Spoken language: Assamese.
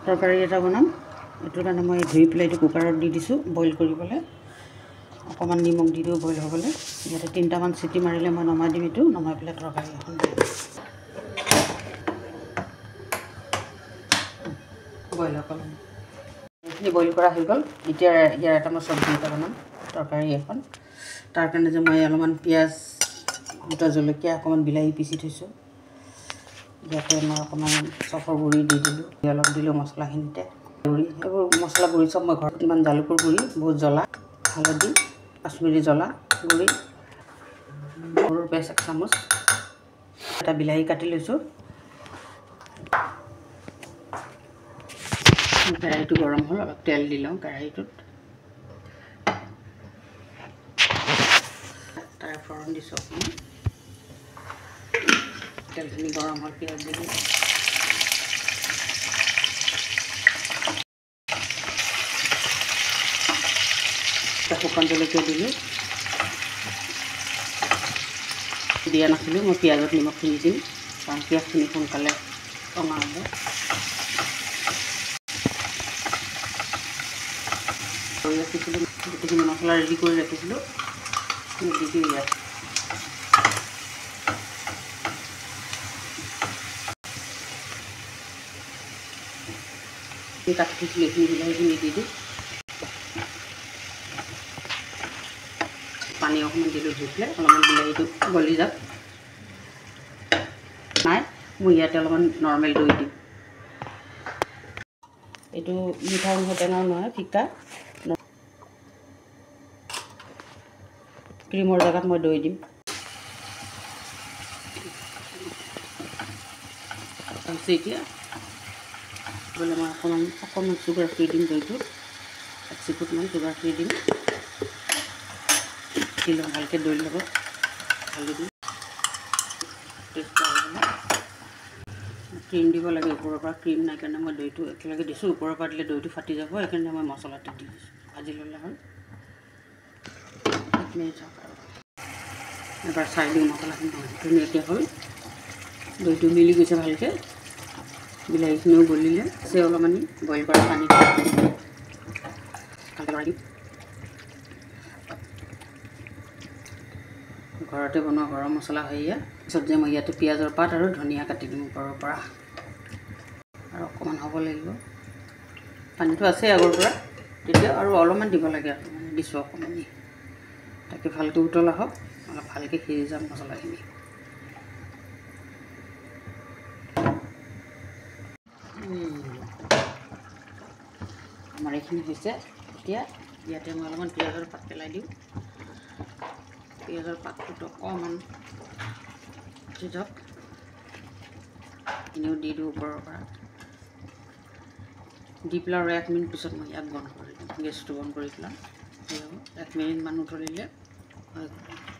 তৰকাৰী এটা বনাম। এইটোৰ কাৰণে মই ধুই পেলাই এইটো কুকাৰত দি দিছোঁ বইল কৰিবলৈ। অকণমান নিমখ দি দিওঁ বইল হ'বলৈ। ইয়াতে 3টামান চিটি মাৰিলে মই নমাই দিম। এইটো নমাই পেলাই তৰকাৰী এখন বইল অকল এইখিনি বইল কৰা হৈ গ'ল। এতিয়া ইয়াৰ এটা মই চব্জি এটা বনাম, তৰকাৰী এখন। তাৰ কাৰণে যে মই অলপমান পিঁয়াজ, দুটা জলকীয়া, অকণমান বিলাহী পিচি থৈছোঁ। ইয়াতে মই অকণমান চফৰ গুড়ি দি দিলোঁ, অলপ দিলোঁ মছলাখিনিতে গুড়ি, এইবোৰ মছলা গুড়ি চব মই ঘৰত, ইমান জালুকৰ গুড়ি, বহুত জ্বলা, হালধি, কাশ্মীৰী জ্বলা গুড়ি, গৰুৰ পেষ্ট 1 চামুচ, এটা বিলাহী কাটি লৈছোঁ। কেৰাহীটো গৰম হ'ল, অলপ তেল দি লওঁ কেৰাহীটোত। তাৰ ফৰণ দিছোঁ অকণমান। তেলখিনি গৰম হ'ল, পিঁয়াজ দিলোঁ। শুকান জলকীয়া দিলোঁ। দিয়া নাছিলোঁ, মই পিঁয়াজত নিমখখিনি দিম, কাৰণ পিঁয়াজখিনি সোনকালে ৰঙা হ'ব। কৰি ৰাখিছিলোঁ, গোটেইখিনি মছলা ৰেডি কৰি ৰাখিছিলোঁ, দি দিওঁ ইয়াত। কাটি থৈছিলোঁ এইখিনি বিলাহীখিনি দি দিওঁ। পানী অকণমান দিলোঁ ধুই পেলাই, অলপমান বিলাহীটো গলি যাওক। নাই, মই ইয়াতে অলপমান নৰ্মেল দৈ দিম। এইটো মিঠাও নহয়, টেঙাও নহয়, ফিকা। ক্ৰীমৰ জেগাত মই দৈ দিম। এতিয়া বোলে মই অকণমান চুগাৰ ফ্ৰী দিম দৈটো, 1 চিকুটমান চুগাৰ ফ্ৰী দিম। দি লওঁ ভালকৈ দৈৰ লগত, ঢালি দিম। ক্ৰীম দিব লাগে ওপৰৰ পৰা, ক্ৰীম নাই কাৰণে মই দৈটো একেলগে দিছোঁ। ওপৰৰ পৰা দিলে দৈটো ফাটি যাব, সেইকাৰণে মই মছলাটো দি দিছোঁ। ভাজি ল'লে হ'ল। 1 মিনিট চাওক আৰু এবাৰ চাই দিওঁ মছলাখিনি ধুনীয়াকৈ হ'ল। দৈটো মিলি গৈছে ভালকৈ, বিলাহীখিনিও গলিলে। আছে অলপমান বইল কৰা পানী ভালকৈ লৰাই দিম। ঘৰতে বনোৱা গৰম মছলা হয় ইয়াত। পিছত যে মই ইয়াতে পিঁয়াজৰ পাত আৰু ধনিয়া কাটি দিম ওপৰৰ পৰা, আৰু অকণমান হ'ব লাগিব। পানীটো আছে আগৰ পৰা, তেতিয়া আৰু অলপমান দিব লাগে, আৰু দিছোঁ অকণমান। তাকে ভালকৈ উতলা হওক, অলপ ভালকৈ সিজি যাম মছলাখিনি। আমাৰ এইখিনি হৈছে। এতিয়া ইয়াতে মই অলপমান পিঁয়াজৰ পাত পেলাই দিওঁ। পিঁয়াজৰ পাতটোতো অকণমান সিজক, এনেও দি দিওঁ ওপৰৰ পৰা। দি পেলাই আৰু 1 মিনিট পিছত মই ইয়াক বন্ধ কৰি দিম, গেছটো বন্ধ কৰি পেলাই। 1 মিনিটমান উতলিলে হৈ গ'ল।